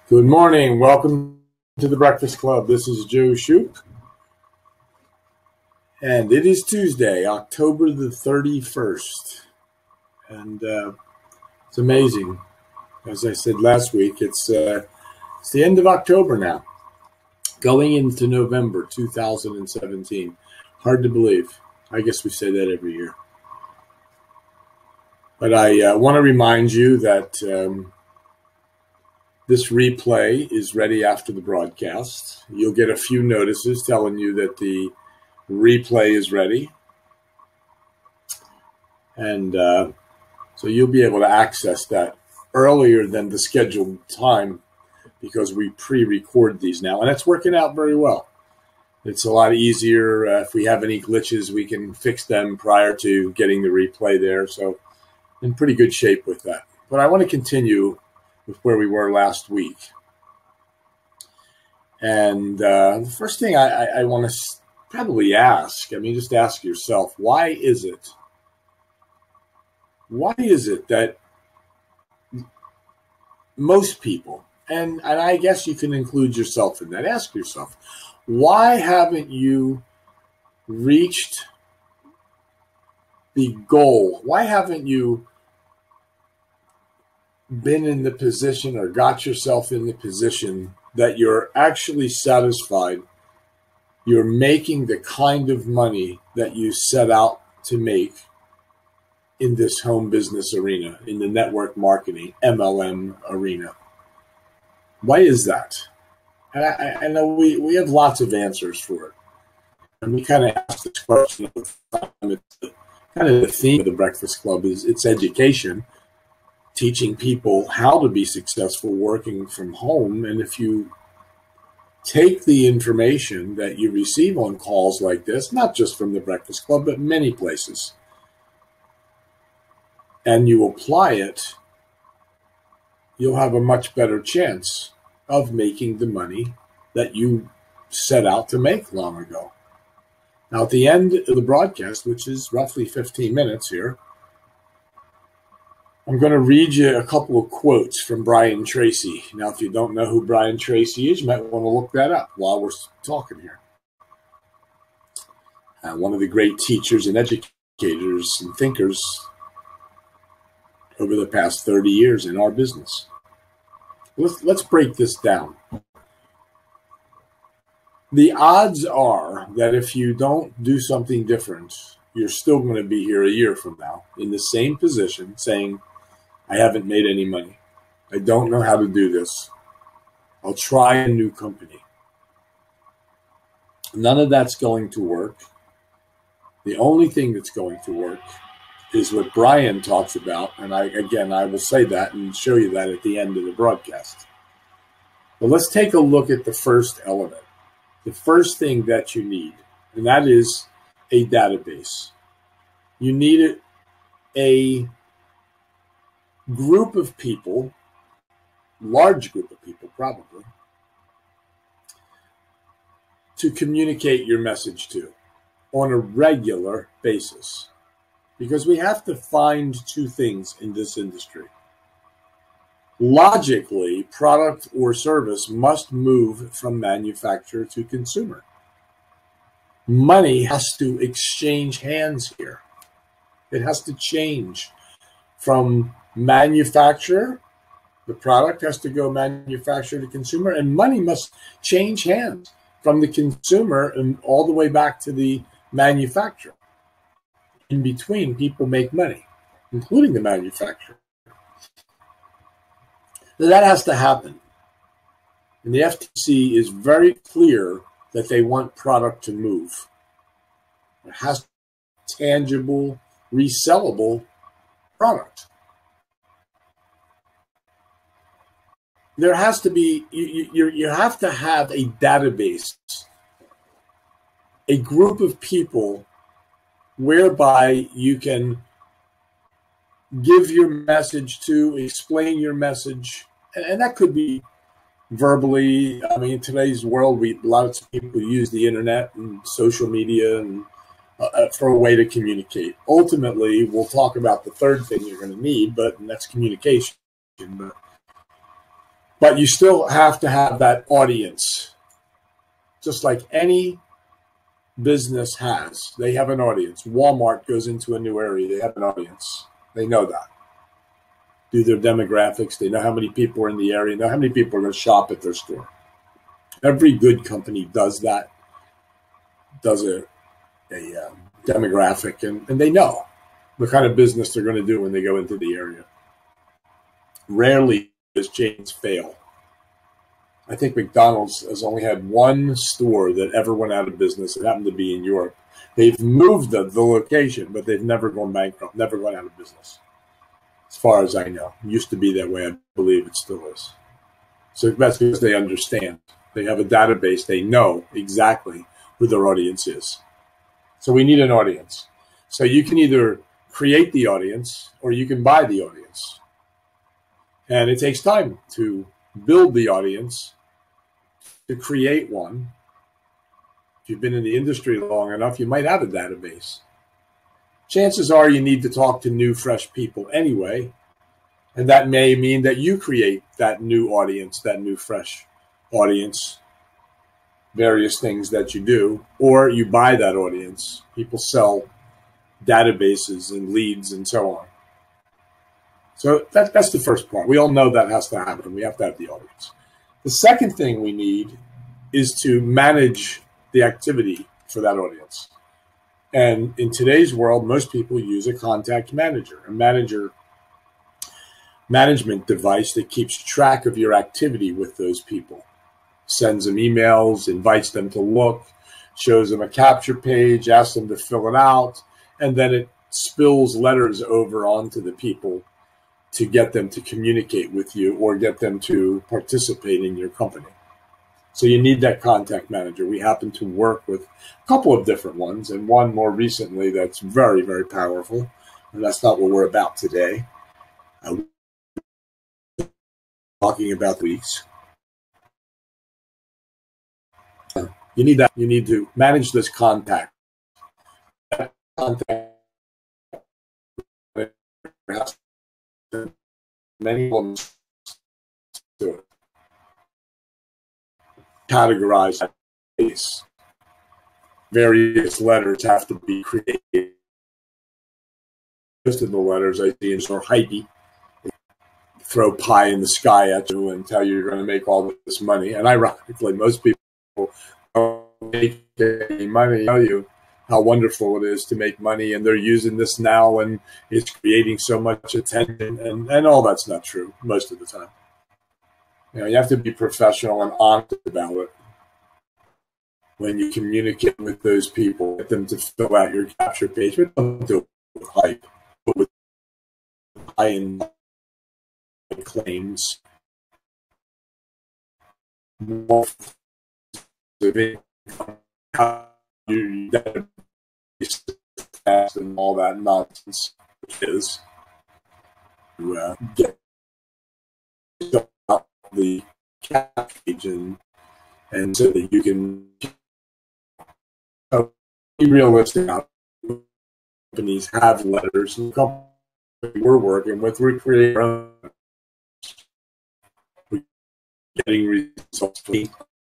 Good morning. Welcome to the Breakfast Club. This is Joe Shoup, and it is Tuesday, October the 31st. And it's amazing. As I said last week, it's the end of October now, going into November 2017. Hard to believe. I guess we say that every year. But I want to remind you that this replay is ready after the broadcast. You'll get a few notices telling you that the replay is ready. And so you'll be able to access that earlier than the scheduled time because we pre-record these now. And it's working out very well. It's a lot easier. If we have any glitches, we can fix them prior to getting the replay there. So in pretty good shape with that. But I want to continue with where we were last week. And the first thing I want to probably ask, just ask yourself, why is it that most people, and I guess you can include yourself in that, ask yourself, why haven't you reached the goal? Why haven't you been in the position or got yourself in the position that you're actually satisfied, you're making the kind of money that you set out to make in this home business arena, in the network marketing, MLM arena? Why is that? And I know we have lots of answers for it. And we kind of ask this question all the time. It's kind of the theme of the Breakfast Club is it's education. Teaching people how to be successful working from home. And if you take the information that you receive on calls like this, not just from the Breakfast Club, but many places, and you apply it, you'll have a much better chance of making the money that you set out to make long ago. Now, at the end of the broadcast, which is roughly 15 minutes here, I'm going to read you a couple of quotes from Brian Tracey. Now, if you don't know who Brian Tracey is, you might want to look that up while we're talking here. One of the great teachers and educators and thinkers over the past 30 years in our business. Let's break this down. The odds are that if you don't do something different, you're still going to be here a year from now in the same position saying, I haven't made any money. I don't know how to do this. I'll try a new company. None of that's going to work. The only thing that's going to work is what Brian talks about. And I will say that and show you that at the end of the broadcast. But let's take a look at the first element. The first thing that you need, and that is a database. You need a group of people, large group of people probably, to communicate your message to on a regular basis. Because we have to find two things in this industry. Logically, product or service must move from manufacturer to consumer. Money has to exchange hands here. It has to change from manufacturer, the product has to go manufacturer to consumer, and money must change hands from the consumer and all the way back to the manufacturer. In between, people make money, including the manufacturer. So that has to happen. And the FTC is very clear that they want product to move. It has to be tangible, resellable product. There has to be, you have to have a database, a group of people whereby you can give your message to, explain your message, and that could be verbally. In today's world, lots of people use the internet and social media and for a way to communicate. Ultimately, we'll talk about the third thing you're going to need, and that's communication. But But you still have to have that audience, just like any business has. They have an audience. Walmart goes into a new area. They have an audience. They know that. Do their demographics. They know how many people are in the area. Know how many people are going to shop at their store. Every good company does that. Does a demographic, and they know the kind of business they're going to do when they go into the area. Rarely does chains fail. I think McDonald's has only had one store that ever went out of business. It happened to be in Europe. They've moved the location, but they've never gone bankrupt, never gone out of business, as far as I know. It used to be that way. I believe it still is. So that's because they understand. They have a database. They know exactly who their audience is. So we need an audience. So you can either create the audience or you can buy the audience. And it takes time to build the audience, to create one. If you've been in the industry long enough, you might have a database. Chances are you need to talk to new, fresh people anyway. And that may mean that you create that new audience, that new, fresh audience, various things that you do, or you buy that audience. People sell databases and leads and so on. So that's the first part. We all know that has to happen. We have to have the audience. The second thing we need is to manage the activity for that audience. And in today's world, most people use a contact manager, a management device that keeps track of your activity with those people. Sends them emails, invites them to look, shows them a capture page, asks them to fill it out, and then it spills letters over onto the people to get them to communicate with you or get them to participate in your company. So you need that contact manager. We happen to work with a couple of different ones, and one more recently that's very, very powerful. And that's not what we're about today. Talking about weeks. You need that. You need to manage this contact. Contact. Many ones to it. Categorize that space. Various letters have to be created. Most of the letters I see are hypey. Throw pie in the sky at you and tell you you're going to make all this money. And ironically, most people don't make any money. Tell you how wonderful it is to make money, and they're using this now, and it's creating so much attention, and all that's not true most of the time. You have to be professional and honest about it when you communicate with those people. Get them to fill out your capture page, but don't do it with hype, but with high-end claims. More how you and all that nonsense, which is to get out the cap page and so that you can be realistic. Companies have letters, and companies we're working with, we create our own. We're getting results, being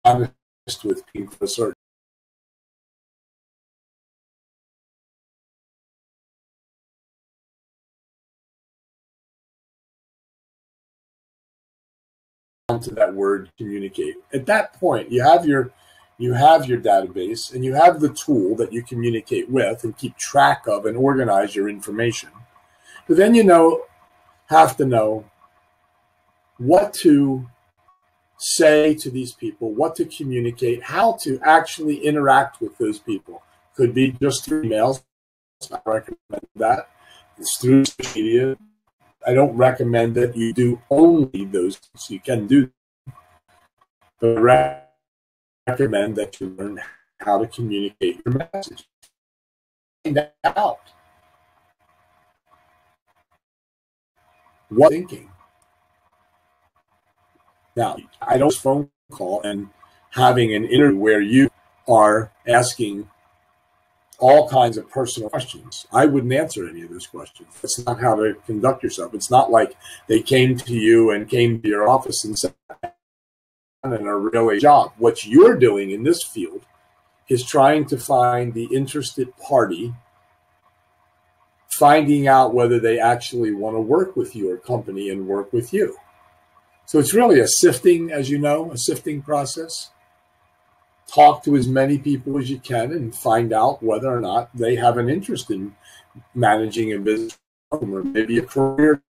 honest with people for certain. To that word communicate. At that point, you have your database, and you have the tool that you communicate with and keep track of and organize your information. But then have to know what to say to these people, what to communicate, how to actually interact with those people. Could be just through emails. I recommend that. It's through social media. I don't recommend that you do only those things. You can do, but I recommend that you learn how to communicate your message. Find out what thinking. Now, I don't phone call and having an interview where you are asking all kinds of personal questions. I wouldn't answer any of those questions. That's not how to conduct yourself. It's not like they came to you and came to your office and said, in a really job. What you're doing in this field is trying to find the interested party, finding out whether they actually want to work with your company and work with you. So it's really a sifting, as you know, a sifting process. Talk to as many people as you can and find out whether or not they have an interest in managing a business or maybe a career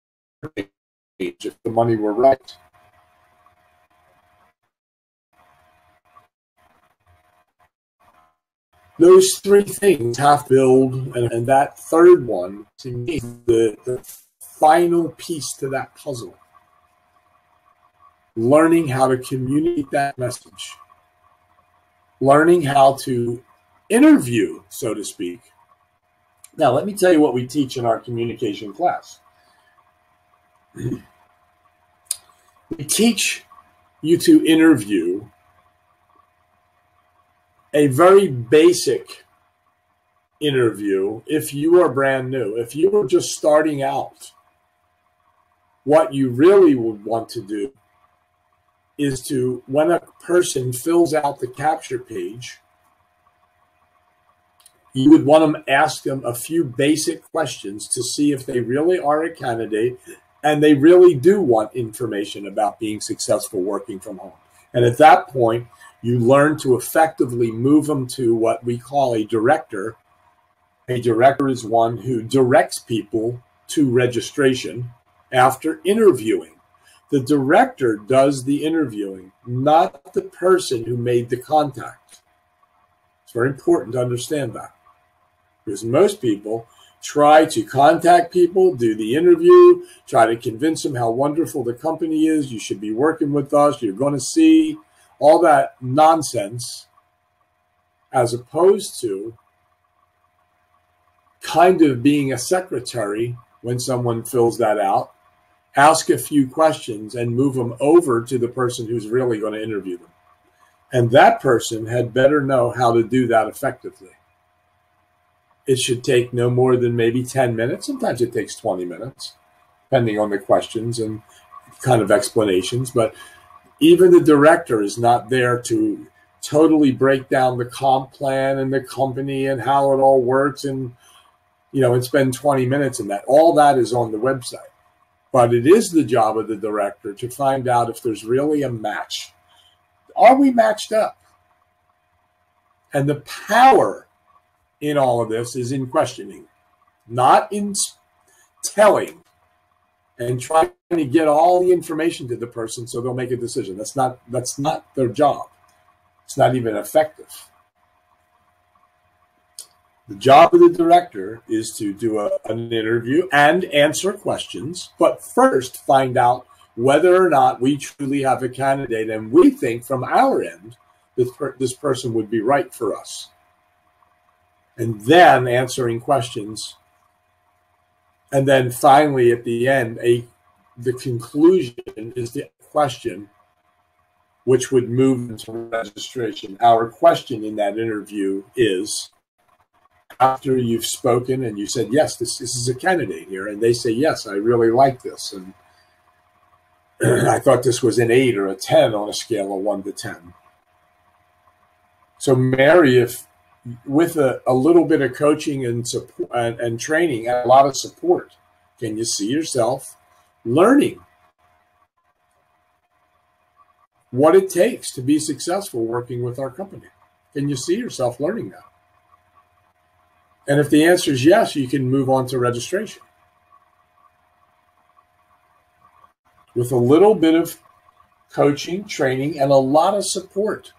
change if the money were right. Those three things have to build, and that third one, to me, the final piece to that puzzle. Learning how to communicate that message. Learning how to interview, so to speak. Now, let me tell you what we teach in our communication class. We teach you to interview a very basic interview if you are brand new. If you were just starting out, what you really would want to do is to, when a person fills out the capture page, you would want to ask them a few basic questions to see if they really are a candidate and they really do want information about being successful working from home. And at that point, you learn to effectively move them to what we call a director. A director is one who directs people to registration after interviewing. The director does the interviewing, not the person who made the contact. It's very important to understand that, because most people try to contact people, do the interview, try to convince them how wonderful the company is, you should be working with us, you're going to see, all that nonsense, as opposed to kind of being a secretary when someone fills that out, ask a few questions and move them over to the person who's really going to interview them. And that person had better know how to do that effectively. It should take no more than maybe 10 minutes. Sometimes it takes 20 minutes, depending on the questions and kind of explanations. But even the director is not there to totally break down the comp plan and the company and how it all works and, and spend 20 minutes in that. All that is on the website. But it is the job of the director to find out if there's really a match. Are we matched up? And the power in all of this is in questioning, not in telling and trying to get all the information to the person so they'll make a decision. That's not their job. It's not even effective. The job of the director is to do an interview and answer questions, but first find out whether or not we truly have a candidate and we think from our end this person would be right for us. And then answering questions. And then finally, at the end, the conclusion is the question, which would move into registration. Our question in that interview is, after you've spoken and you said, yes, this is a candidate here, and they say, yes, I really like this, and I thought this was an 8 or a 10 on a scale of 1 to 10. So Mary, if with a little bit of coaching and support and training and a lot of support, can you see yourself learning what it takes to be successful working with our company? Can you see yourself learning that? And if the answer is yes, you can move on to registration. With a little bit of coaching, training, and a lot of support,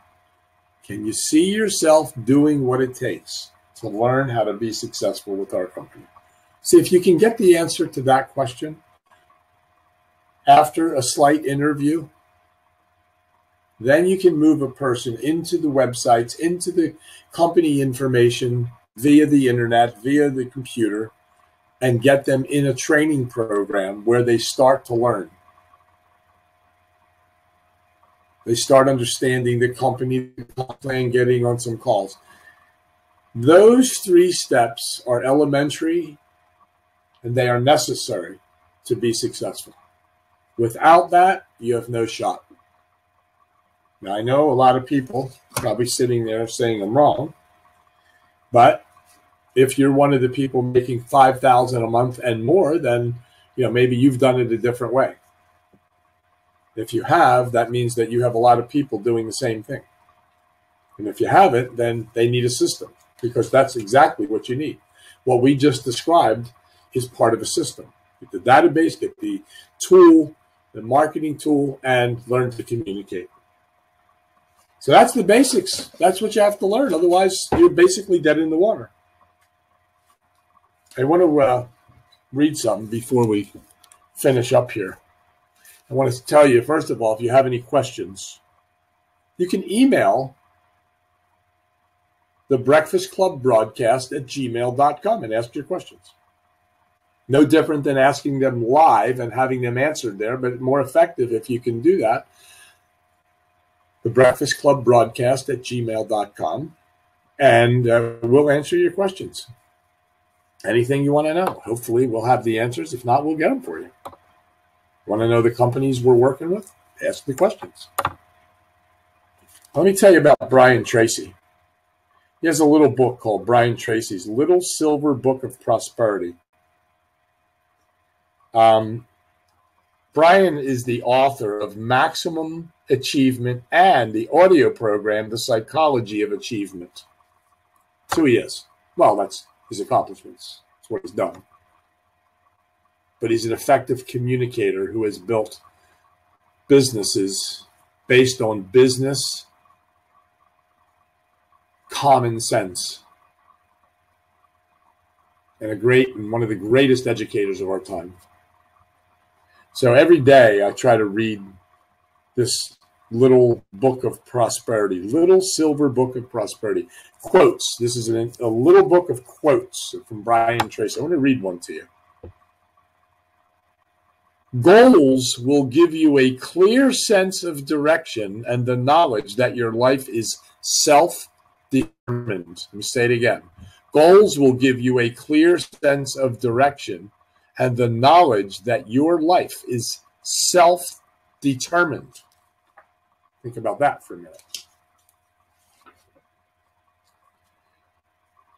can you see yourself doing what it takes to learn how to be successful with our company? See, if you can get the answer to that question after a slight interview, then you can move a person into the websites, into the company information via the internet, via the computer, and get them in a training program where they start to learn. They start understanding the company plan, getting on some calls. Those 3 steps are elementary and they are necessary to be successful. Without that, you have no shot. Now, I know a lot of people probably sitting there saying I'm wrong, but if you're one of the people making $5,000 a month and more, then maybe you've done it a different way. If you have, that means that you have a lot of people doing the same thing. And if you haven't, then they need a system, because that's exactly what you need. What we just described is part of a system. Get the database, get the tool, the marketing tool, and learn to communicate. So that's the basics. That's what you have to learn. Otherwise, you're basically dead in the water. I want to read something before we finish up here. I want to tell you, first of all, if you have any questions, you can email the Breakfast Club broadcast at gmail.com and ask your questions. No different than asking them live and having them answered there, but more effective if you can do that. The Breakfast Club broadcast at gmail.com, and we'll answer your questions. Anything you want to know. Hopefully we'll have the answers. If not, we'll get them for you. Want to know the companies we're working with? Ask the questions. Let me tell you about Brian Tracey. He has a little book called Brian Tracey's Little Silver Book of Prosperity. Brian is the author of Maximum Achievement and the audio program, The Psychology of Achievement. That's who he is. Well, that's his accomplishments. That's what he's done. But he's an effective communicator who has built businesses based on business common sense, and one of the greatest educators of our time. So every day I try to read this little book of prosperity, Little Silver Book of Prosperity. Quotes. This is a little book of quotes from Brian Tracey. I want to read one to you. Goals will give you a clear sense of direction and the knowledge that your life is self-determined. Let me say it again. Goals will give you a clear sense of direction and the knowledge that your life is self-determined. Think about that for a minute.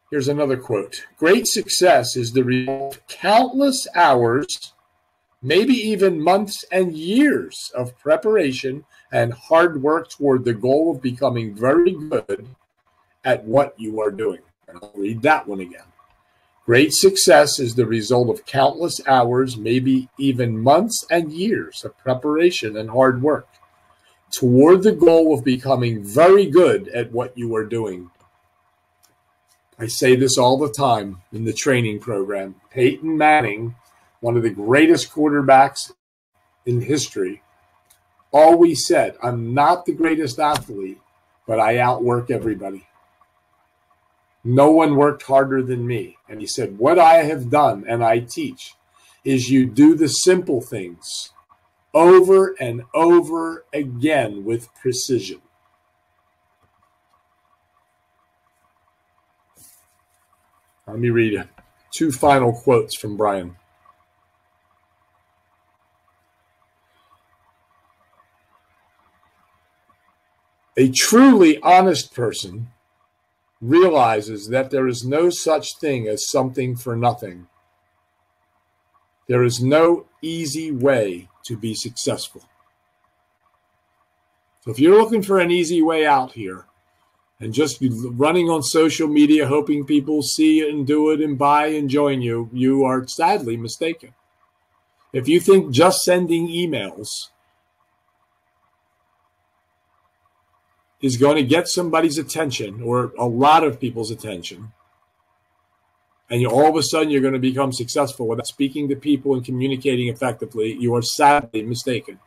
Here's another quote. Great success is the result of countless hours, maybe even months and years of preparation and hard work toward the goal of becoming very good at what you are doing. And I'll read that one again. Great success is the result of countless hours, maybe even months and years of preparation and hard work toward the goal of becoming very good at what you are doing. I say this all the time in the training program. Peyton Manning, one of the greatest quarterbacks in history, always said, I'm not the greatest athlete, but I outwork everybody. No one worked harder than me. And he said, what I have done, and I teach, is you do the simple things over and over again with precision. Let me read 2 final quotes from Brian. A truly honest person realizes that there is no such thing as something for nothing. There is no easy way to be successful. So if you're looking for an easy way out here and just running on social media, hoping people see it and do it and buy and join you, you are sadly mistaken. If you think just sending emails is going to get somebody's attention or a lot of people's attention, and all of a sudden you're going to become successful without speaking to people and communicating effectively, you are sadly mistaken.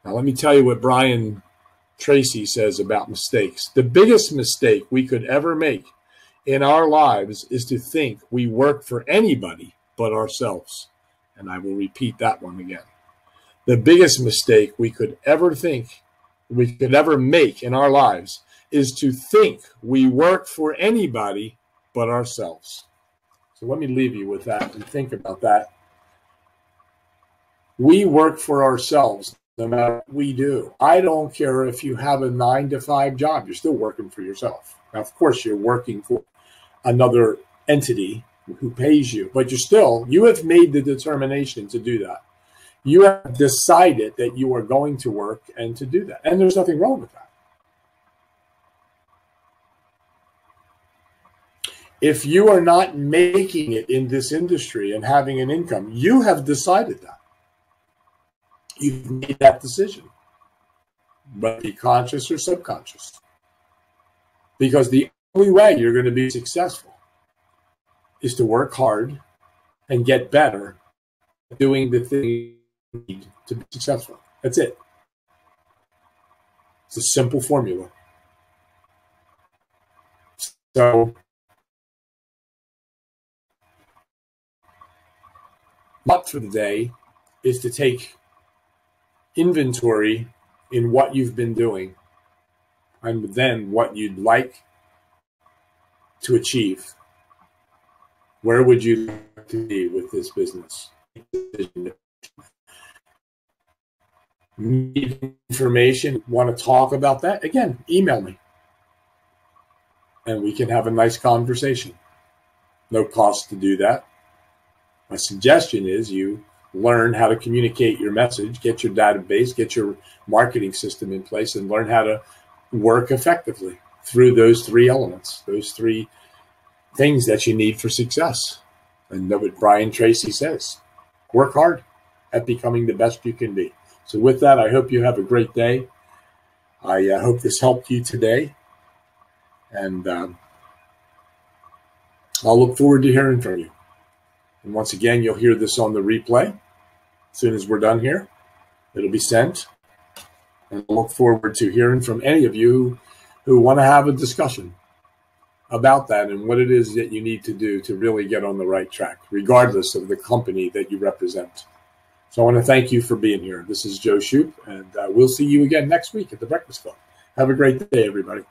Now, let me tell you what Brian Tracey says about mistakes. The biggest mistake we could ever make in our lives is to think we work for anybody but ourselves. And I will repeat that one again. The biggest mistake we could ever make in our lives is to think we work for anybody but ourselves. So let me leave you with that and think about that. We work for ourselves no matter what we do. I don't care if you have a 9-to-5 job, you're still working for yourself. Now, of course, you're working for another entity who pays you, but you have made the determination to do that. You have decided that you are going to work and to do that. And there's nothing wrong with that. If you are not making it in this industry and having an income, you have decided that. You've made that decision. But be conscious or subconscious. Because the only way you're going to be successful is to work hard and get better at doing the thing you need to be successful. That's it. It's a simple formula. So, what for the day is to take inventory in what you've been doing and then what you'd like to achieve. Where would you like to be with this business? Need information, want to talk about that? Again, email me. And we can have a nice conversation. No cost to do that. My suggestion is you learn how to communicate your message, get your database, get your marketing system in place, and learn how to work effectively through those three elements, those three things that you need for success. And know what Brian Tracey says. Work hard at becoming the best you can be. So with that, I hope you have a great day. I hope this helped you today. And I'll look forward to hearing from you. And once again, you'll hear this on the replay. As soon as we're done here, it'll be sent. And I look forward to hearing from any of you who want to have a discussion about that and what it is that you need to do to really get on the right track, regardless of the company that you represent. So I want to thank you for being here. This is Joe Shoup, and we'll see you again next week at the Breakfast Club. Have a great day, everybody.